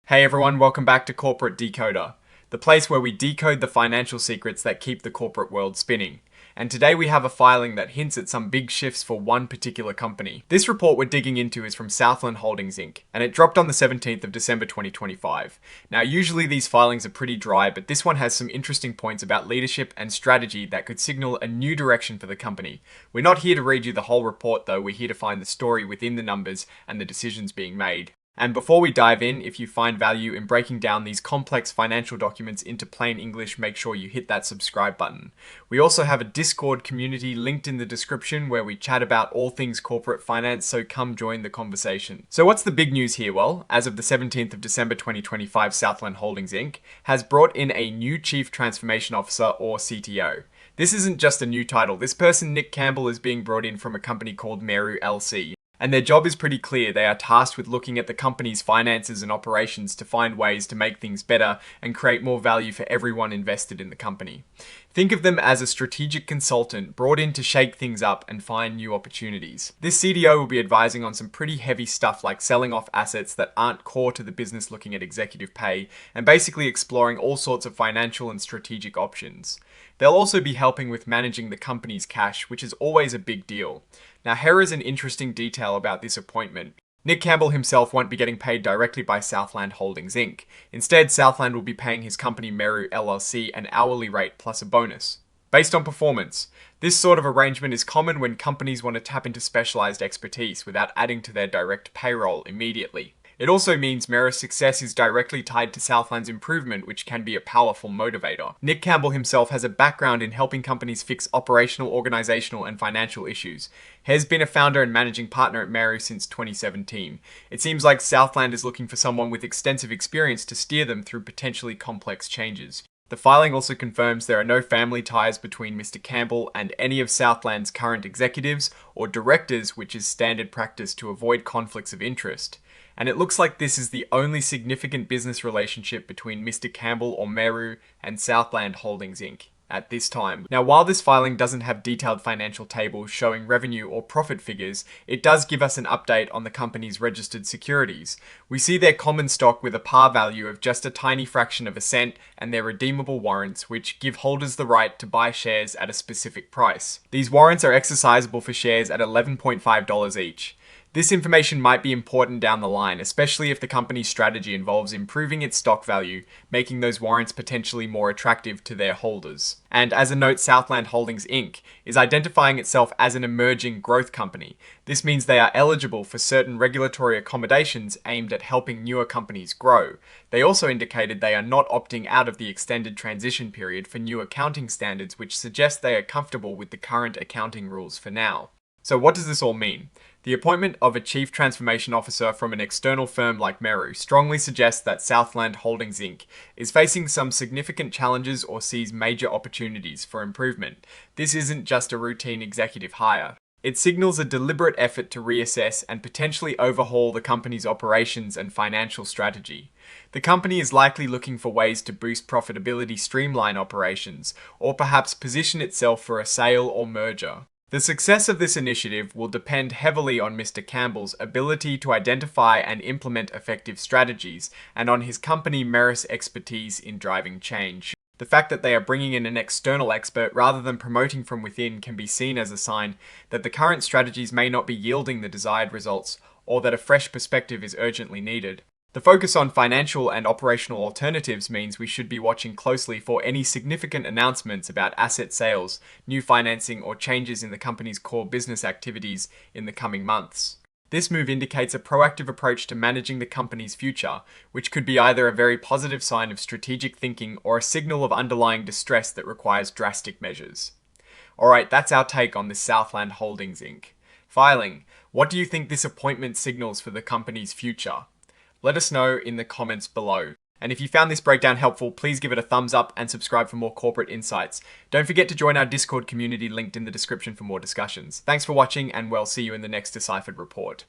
Hey everyone, welcome back to Corporate Decoder, the place where we decode the financial secrets that keep the corporate world spinning. And today we have a filing that hints at some big shifts for one particular company. This report we're digging into is from Southland Holdings Inc., and it dropped on the 17th of December 2025. Now usually these filings are pretty dry, but this one has some interesting points about leadership and strategy that could signal a new direction for the company. We're not here to read you the whole report though, we're here to find the story within the numbers and the decisions being made. And before we dive in, if you find value in breaking down these complex financial documents into plain English, make sure you hit that subscribe button. We also have a Discord community linked in the description where we chat about all things corporate finance, so come join the conversation. So what's the big news here? Well, as of the 17th of December 2025, Southland Holdings Inc. has brought in a new Chief Transformation Officer or CTO. This isn't just a new title. This person, Nick Campbell, is being brought in from a company called Meru LC. And their job is pretty clear. They are tasked with looking at the company's finances and operations to find ways to make things better and create more value for everyone invested in the company. Think of them as a strategic consultant brought in to shake things up and find new opportunities. This CTO will be advising on some pretty heavy stuff like selling off assets that aren't core to the business, looking at executive pay, and basically exploring all sorts of financial and strategic options. They'll also be helping with managing the company's cash, which is always a big deal. Now, here is an interesting detail about this appointment. Nick Campbell himself won't be getting paid directly by Southland Holdings Inc. Instead, Southland will be paying his company Meru LLC an hourly rate plus a bonus, based on performance. This sort of arrangement is common when companies want to tap into specialized expertise without adding to their direct payroll immediately. It also means Meru's success is directly tied to Southland's improvement, which can be a powerful motivator. Nick Campbell himself has a background in helping companies fix operational, organizational, and financial issues. He has been a founder and managing partner at Meru since 2017. It seems like Southland is looking for someone with extensive experience to steer them through potentially complex changes. The filing also confirms there are no family ties between Mr. Campbell and any of Southland's current executives or directors, which is standard practice to avoid conflicts of interest. And it looks like this is the only significant business relationship between Mr. Campbell or Meru and Southland Holdings Inc. at this time. Now, while this filing doesn't have detailed financial tables showing revenue or profit figures, it does give us an update on the company's registered securities. We see their common stock with a par value of just a tiny fraction of a cent and their redeemable warrants, which give holders the right to buy shares at a specific price. These warrants are exercisable for shares at $11.5 each. This information might be important down the line, especially if the company's strategy involves improving its stock value, making those warrants potentially more attractive to their holders. And as a note, Southland Holdings Inc. is identifying itself as an emerging growth company. This means they are eligible for certain regulatory accommodations aimed at helping newer companies grow. They also indicated they are not opting out of the extended transition period for new accounting standards, which suggests they are comfortable with the current accounting rules for now. So what does this all mean? The appointment of a Chief Transformation Officer from an external firm like Meru strongly suggests that Southland Holdings Inc. is facing some significant challenges or sees major opportunities for improvement. This isn't just a routine executive hire. It signals a deliberate effort to reassess and potentially overhaul the company's operations and financial strategy. The company is likely looking for ways to boost profitability, streamline operations, or perhaps position itself for a sale or merger. The success of this initiative will depend heavily on Mr. Campbell's ability to identify and implement effective strategies, and on his company Meru's expertise in driving change. The fact that they are bringing in an external expert rather than promoting from within can be seen as a sign that the current strategies may not be yielding the desired results, or that a fresh perspective is urgently needed. The focus on financial and operational alternatives means we should be watching closely for any significant announcements about asset sales, new financing, or changes in the company's core business activities in the coming months. This move indicates a proactive approach to managing the company's future, which could be either a very positive sign of strategic thinking or a signal of underlying distress that requires drastic measures. Alright, that's our take on this Southland Holdings Inc. filing. What do you think this appointment signals for the company's future? Let us know in the comments below. And if you found this breakdown helpful, please give it a thumbs up and subscribe for more corporate insights. Don't forget to join our Discord community linked in the description for more discussions. Thanks for watching, and we'll see you in the next Deciphered report.